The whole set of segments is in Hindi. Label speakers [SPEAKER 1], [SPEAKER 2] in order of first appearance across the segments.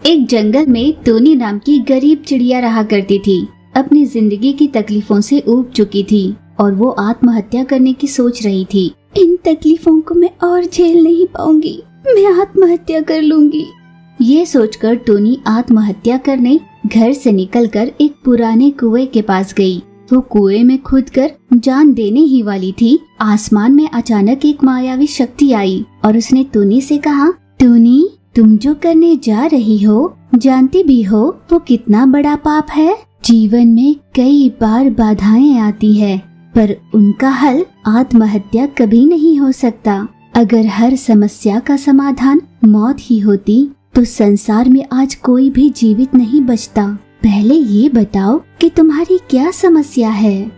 [SPEAKER 1] एक जंगल में टोनी नाम की गरीब चिड़िया रहा करती थी। अपनी जिंदगी की तकलीफों से ऊब चुकी थी और वो आत्महत्या करने की सोच रही थी। इन तकलीफों को मैं और झेल नहीं पाऊंगी, मैं आत्महत्या कर लूंगी। ये सोचकर टोनी आत्महत्या करने घर से निकलकर एक पुराने कुएं के पास गई। वो कुएं में कूदकर जान देने ही वाली थी। आसमान में अचानक एक मायावी शक्ति आई और उसने टोनी से कहा, टोनी, तुम जो करने जा रही हो, जानती भी हो वो कितना बड़ा पाप है। जीवन में कई बार बाधाएं आती है, पर उनका हल आत्महत्या कभी नहीं हो सकता। अगर हर समस्या का समाधान मौत ही होती तो संसार में आज कोई भी जीवित नहीं बचता। पहले ये बताओ कि तुम्हारी क्या समस्या है।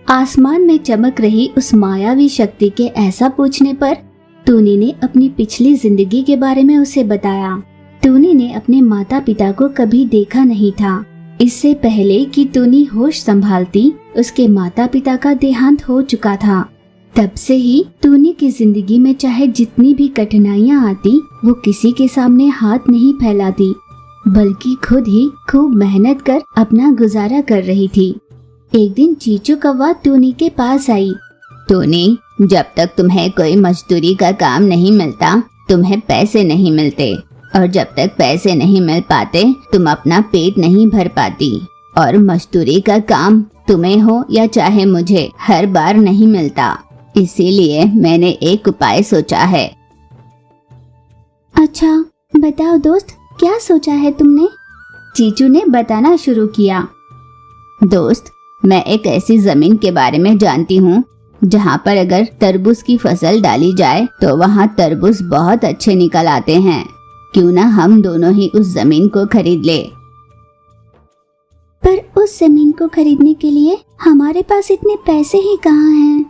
[SPEAKER 1] आसमान में चमक रही उस मायावी शक्ति के ऐसा पूछने पर टोनी ने अपनी पिछली जिंदगी के बारे में उसे बताया। टोनी ने अपने माता पिता को कभी देखा नहीं था। इससे पहले कि टोनी होश संभालती, उसके माता पिता का देहांत हो चुका था। तब से ही टोनी की जिंदगी में चाहे जितनी भी कठिनाइयां आती, वो किसी के सामने हाथ नहीं फैलाती, बल्कि खुद ही खूब मेहनत कर अपना गुजारा कर रही थी। एक दिन चीचू कौवा टोनी के पास आई।
[SPEAKER 2] टोनी, जब तक तुम्हें कोई मजदूरी का काम नहीं मिलता, तुम्हें पैसे नहीं मिलते, और जब तक पैसे नहीं मिल पाते, तुम अपना पेट नहीं भर पाती। और मजदूरी का काम तुम्हें हो या चाहे मुझे, हर बार नहीं मिलता। इसीलिए मैंने एक उपाय सोचा है।
[SPEAKER 1] अच्छा, बताओ दोस्त, क्या सोचा है तुमने? चीचू ने बताना शुरू किया।
[SPEAKER 2] दोस्त, मैं एक ऐसी जमीन के बारे में जानती हूँ जहाँ पर अगर तरबूज की फसल डाली जाए तो वहाँ तरबूज बहुत अच्छे निकल आते हैं। क्यों ना हम दोनों ही उस जमीन को खरीद ले।
[SPEAKER 1] पर उस जमीन को खरीदने के लिए हमारे पास इतने पैसे ही कहाँ हैं?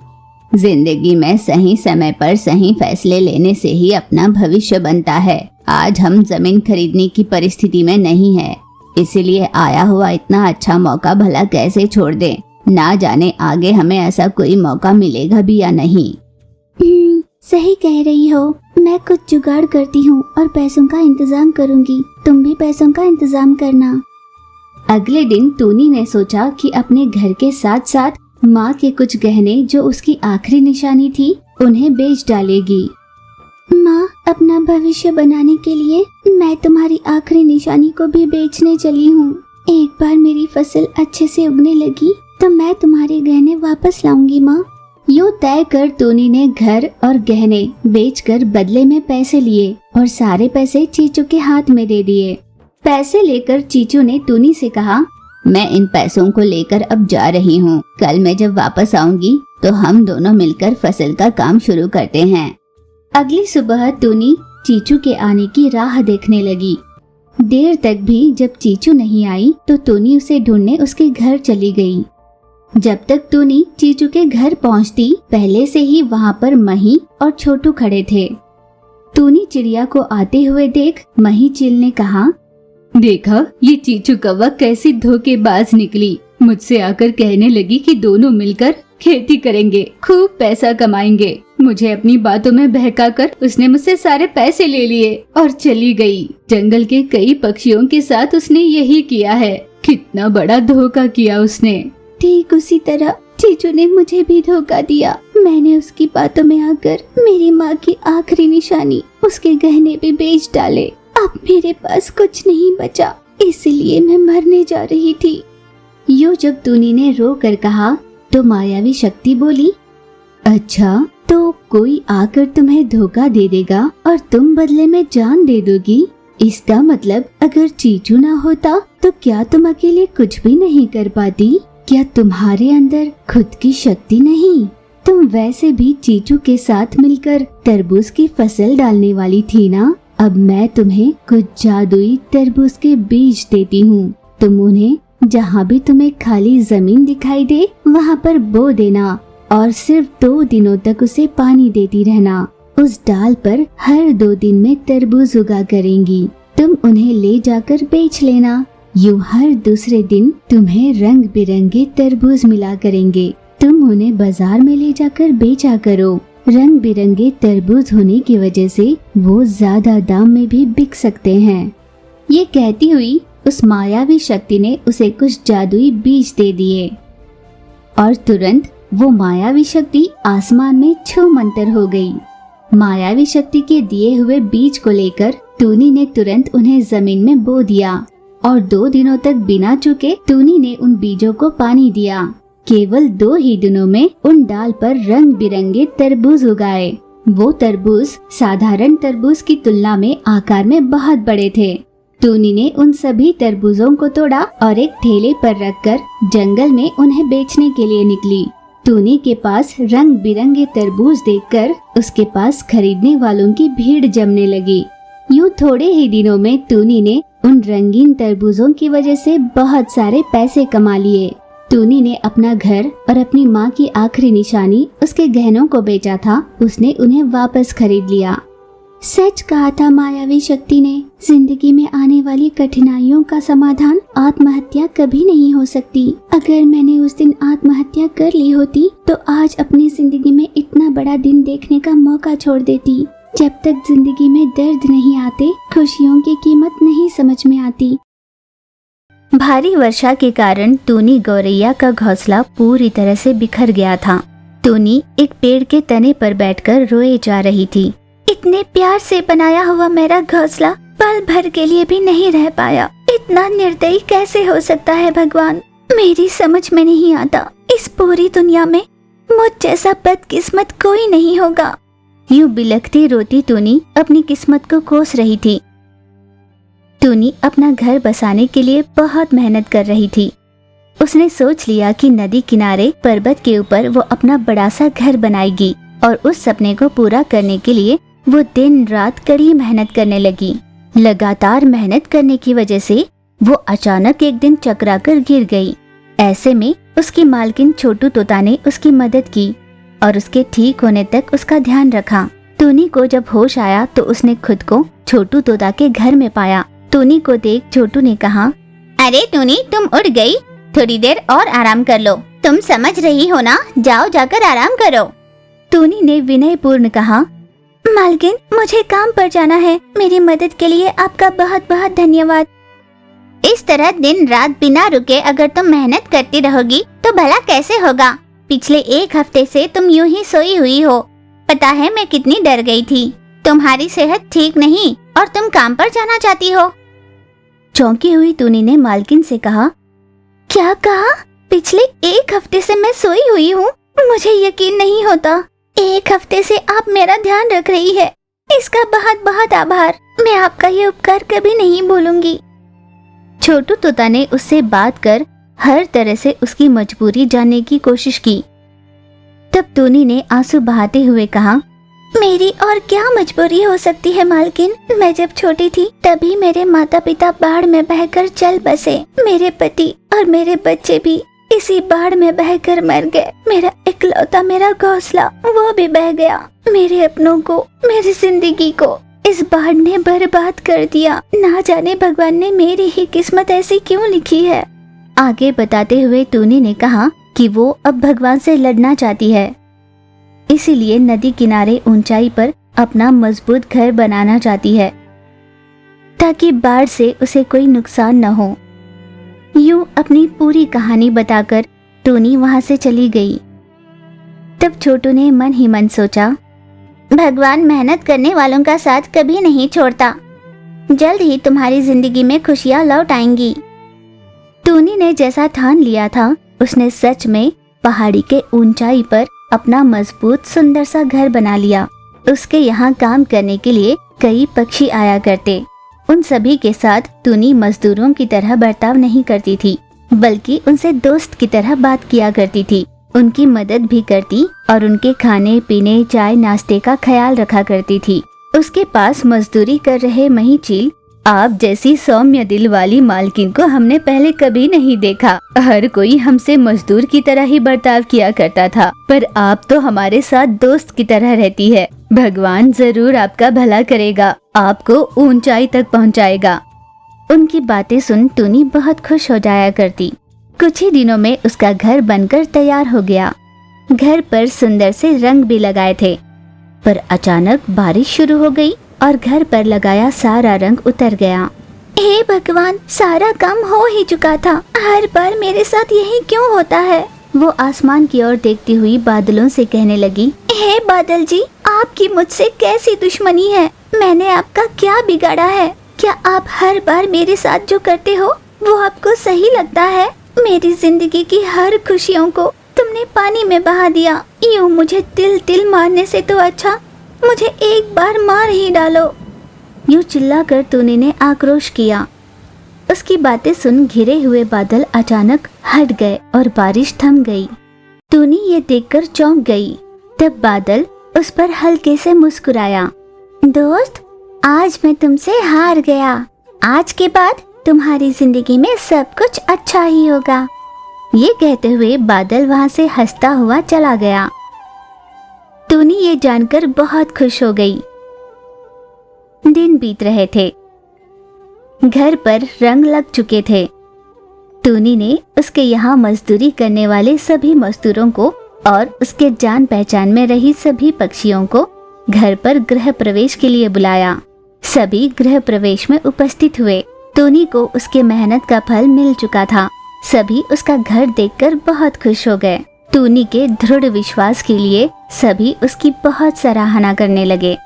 [SPEAKER 2] जिंदगी में सही समय पर सही फैसले लेने से ही अपना भविष्य बनता है। आज हम जमीन खरीदने की परिस्थिति में नहीं है, इसीलिए आया हुआ इतना अच्छा मौका भला कैसे छोड़ दें। ना जाने आगे हमें ऐसा कोई मौका मिलेगा भी या नहीं।
[SPEAKER 1] सही कह रही हो। मैं कुछ जुगाड़ करती हूँ और पैसों का इंतजाम करूँगी। तुम भी पैसों का इंतजाम करना। अगले दिन टोनी ने सोचा कि अपने घर के साथ साथ माँ के कुछ गहने, जो उसकी आखिरी निशानी थी, उन्हें बेच डालेगी। माँ, अपना भविष्य बनाने के लिए मैं तुम्हारी आखिरी निशानी को भी बेचने चली हूँ। एक बार मेरी फसल अच्छे से उगने लगी तो मैं तुम्हारे गहने वापस लाऊंगी माँ। यूँ तय कर टोनी ने घर और गहने बेचकर बदले में पैसे लिए और सारे पैसे चीचू के हाथ में दे दिए। पैसे लेकर चीचू ने टोनी से कहा,
[SPEAKER 2] मैं इन पैसों को लेकर अब जा रही हूँ। कल मैं जब वापस आऊंगी तो हम दोनों मिलकर फसल का काम शुरू करते हैं।
[SPEAKER 1] अगली सुबह टोनी चीचू के आने की राह देखने लगी। देर तक भी जब चीचू नहीं आई तो टोनी उसे ढूंढने उसके घर चली गई। जब तक टोनी चीचू के घर पहुंचती, पहले से ही वहां पर मही और छोटू खड़े थे। टोनी चिड़िया को आते हुए देख मही चील ने कहा,
[SPEAKER 3] देखा, ये चीचू कौवा कैसी धोखेबाज निकली। मुझसे आकर कहने लगी कि दोनों मिलकर खेती करेंगे, खूब पैसा कमाएंगे। मुझे अपनी बातों में बहकाकर उसने मुझसे सारे पैसे ले लिए और चली गई। जंगल के कई पक्षियों के साथ उसने यही किया है। कितना बड़ा धोखा किया उसने।
[SPEAKER 1] ठीक उसी तरह चीचू ने मुझे भी धोखा दिया। मैंने उसकी बातों में आकर मेरी माँ की आखिरी निशानी, उसके गहने भी बेच डाले। अब मेरे पास कुछ नहीं बचा, इसलिए मैं मरने जा रही थी। यूँ जब टोनी ने रो कर कहा तो मायावी शक्ति बोली, अच्छा, तो कोई आकर तुम्हें धोखा दे देगा और तुम बदले में जान दे दोगी। इसका मतलब अगर चीचू ना होता तो क्या तुम अकेले कुछ भी नहीं कर पाती? क्या तुम्हारे अंदर खुद की शक्ति नहीं? तुम वैसे भी चीचू के साथ मिलकर तरबूज की फसल डालने वाली थी ना। अब मैं तुम्हें कुछ जादुई तरबूज के बीज देती हूँ। तुम उन्हें जहाँ भी तुम्हें खाली जमीन दिखाई दे वहाँ पर बो देना और सिर्फ 2 दिनों तक उसे पानी देती रहना। उस डाल पर हर 2 दिन में तरबूज उगा करेंगी। तुम उन्हें ले जाकर बेच लेना। यूँ हर दूसरे दिन तुम्हें रंग बिरंगे तरबूज मिला करेंगे। तुम उन्हें बाजार में ले जाकर बेचा करो। रंग बिरंगे तरबूज होने की वजह से वो ज्यादा दाम में भी बिक सकते हैं। ये कहती हुई उस मायावी शक्ति ने उसे कुछ जादुई बीज दे दिए और तुरंत वो मायावी शक्ति आसमान में छूमंतर हो गई। मायावी शक्ति के दिए हुए बीज को लेकर टूनी ने तुरंत उन्हें जमीन में बो दिया और 2 दिनों तक बिना चूके टूनी ने उन बीजों को पानी दिया। केवल 2 ही दिनों में उन डाल पर रंग बिरंगे तरबूज उगाए। वो तरबूज साधारण तरबूज की तुलना में आकार में बहुत बड़े थे। टूनी ने उन सभी तरबूजों को तोड़ा और एक ठेले पर रखकर जंगल में उन्हें बेचने के लिए निकली। टूनी के पास रंग बिरंगे तरबूज देखकर उसके पास खरीदने वालों की भीड़ जमने लगी। यूं थोड़े ही दिनों में टूनी ने उन रंगीन तरबूजों की वजह से बहुत सारे पैसे कमा लिए। टूनी ने अपना घर और अपनी माँ की आखिरी निशानी उसके गहनों को बेचा था, उसने उन्हें वापस खरीद लिया। सच कहा था मायावी शक्ति ने, जिंदगी में आने वाली कठिनाइयों का समाधान आत्महत्या कभी नहीं हो सकती। अगर मैंने उस दिन आत्महत्या कर ली होती तो आज अपनी जिंदगी में इतना बड़ा दिन देखने का मौका छोड़ देती। जब तक जिंदगी में दर्द नहीं आते, खुशियों की कीमत नहीं समझ में आती। भारी वर्षा के कारण टूनी गौरैया का घोंसला पूरी तरह से बिखर गया था। टूनी एक पेड़ के तने पर बैठकर रोए जा रही थी। इतने प्यार से बनाया हुआ मेरा घोंसला पल भर के लिए भी नहीं रह पाया। इतना निर्दयी कैसे हो सकता है भगवान, मेरी समझ में नहीं आता। इस पूरी दुनिया में मुझ जैसा बदकिस्मत कोई नहीं होगा। यूं बिलखती रोती टूनी अपनी किस्मत को कोस रही थी। टूनी अपना घर बसाने के लिए बहुत मेहनत कर रही थी। उसने सोच लिया कि नदी किनारे पर्वत के ऊपर वो अपना बड़ा सा घर बनाएगी और उस सपने को पूरा करने के लिए वो दिन रात कड़ी मेहनत करने लगी। लगातार मेहनत करने की वजह से वो अचानक एक दिन चकराकर गिर गई। ऐसे में उसकी मालकिन छोटू तोता ने उसकी मदद की और उसके ठीक होने तक उसका ध्यान रखा। टूनी को जब होश आया तो उसने खुद को छोटू तोता के घर में पाया। टूनी को देख छोटू ने कहा,
[SPEAKER 2] अरे टूनी, तुम उठ गई, थोड़ी देर और आराम कर लो। तुम समझ रही हो ना, जाओ जाकर आराम करो।
[SPEAKER 1] टूनी ने विनयपूर्ण कहा, मालकिन मुझे काम पर जाना है, मेरी मदद के लिए आपका बहुत बहुत धन्यवाद।
[SPEAKER 2] इस तरह दिन रात बिना रुके अगर तुम मेहनत करती रहोगी तो भला कैसे होगा। पिछले 1 हफ्ते से तुम यूं ही सोई हुई हो। पता है मैं कितनी डर गई थी। तुम्हारी सेहत ठीक नहीं और तुम काम पर जाना चाहती हो।
[SPEAKER 1] चौंकी हुई टूनी ने मालकिन से कहा, क्या कहा? पिछले 1 हफ्ते से मैं सोई हुई हूँ? मुझे यकीन नहीं होता। 1 हफ्ते से आप मेरा ध्यान रख रही है, इसका बहुत बहुत आभार। मैं आपका ये उपकार कभी नहीं भूलूंगी। छोटू तोता ने उससे बात कर हर तरह से उसकी मजबूरी जानने की कोशिश की। तब टूनी ने आंसू बहाते हुए कहा, मेरी और क्या मजबूरी हो सकती है मालकिन। मैं जब छोटी थी तभी मेरे माता पिता बाढ़ में बहकर चल बसे। मेरे पति और मेरे बच्चे भी इसी बाढ़ में बहकर मर गए। मेरा इकलौता मेरा घोंसला वो भी बह गया। मेरे अपनों को, मेरी जिंदगी को इस बाढ़ ने बर्बाद कर दिया। ना जाने भगवान ने मेरी ही किस्मत ऐसी क्यों लिखी है। आगे बताते हुए टूनी ने कहा कि वो अब भगवान से लड़ना चाहती है, इसीलिए नदी किनारे ऊंचाई पर अपना मजबूत घर बनाना चाहती है ताकि बाढ़ से उसे कोई नुकसान न हो। यूं अपनी पूरी कहानी बताकर टूनी वहां से चली गई। तब छोटू ने मन ही मन सोचा,
[SPEAKER 2] भगवान मेहनत करने वालों का साथ कभी नहीं छोड़ता। जल्द ही तुम्हारी जिंदगी में खुशियां लौट आएंगी।
[SPEAKER 1] टूनी ने जैसा ठान लिया था, उसने सच में पहाड़ी के ऊंचाई पर अपना मजबूत सुंदर सा घर बना लिया। उसके यहाँ काम करने के लिए कई पक्षी आया करते। उन सभी के साथ टूनी मजदूरों की तरह बर्ताव नहीं करती थी, बल्कि उनसे दोस्त की तरह बात किया करती थी। उनकी मदद भी करती और उनके खाने पीने, चाय नाश्ते का ख्याल रखा करती थी। उसके पास मजदूरी कर रहे महीचील, आप जैसी सौम्य दिल वाली मालकिन को हमने पहले कभी नहीं देखा। हर कोई हमसे मजदूर की तरह ही बर्ताव किया करता था, पर आप तो हमारे साथ दोस्त की तरह रहती है। भगवान जरूर आपका भला करेगा, आपको ऊंचाई तक पहुंचाएगा। उनकी बातें सुन टूनी बहुत खुश हो जाया करती। कुछ ही दिनों में उसका घर बनकर तैयार हो गया। घर पर सुंदर से रंग भी लगाए थे, पर अचानक बारिश शुरू हो गई और घर पर लगाया सारा रंग उतर गया। हे भगवान, सारा काम हो ही चुका था, हर बार मेरे साथ यही क्यों होता है। वो आसमान की ओर देखती हुई बादलों से कहने लगी, हे बादल जी, आपकी मुझसे कैसी दुश्मनी है? मैंने आपका क्या बिगाड़ा है? क्या आप हर बार मेरे साथ जो करते हो वो आपको सही लगता है? मेरी जिंदगी की हर खुशियों को तुमने पानी में बहा दिया। यूं मुझे तिल तिल मारने से तो अच्छा मुझे एक बार मार ही डालो। यूं चिल्लाकर टूनी ने आक्रोश किया। उसकी बातें सुन घिरे हुए बादल अचानक हट गए और बारिश थम गई। टूनी ये देखकर चौंक गई। तब बादल उस पर हल्के से मुस्कुराया। दोस्त, आज मैं तुमसे हार गया। आज के बाद तुम्हारी जिंदगी में सब कुछ अच्छा ही होगा। ये कहते हुए बादल वहाँ से हंसता हुआ चला गया। टूनी ये जानकर बहुत खुश हो गई। दिन बीत रहे थे। घर पर रंग लग चुके थे। टूनी ने उसके यहाँ मजदूरी करने वाले सभी मजदूरों को और उसके जान पहचान में रही सभी पक्षियों को घर पर गृह प्रवेश के लिए बुलाया। सभी गृह प्रवेश में उपस्थित हुए। टूनी को उसके मेहनत का फल मिल चुका था। सभी उसका घर देखकर बहुत खुश हो गए। टूनी के दृढ़ विश्वास के लिए सभी उसकी बहुत सराहना करने लगे।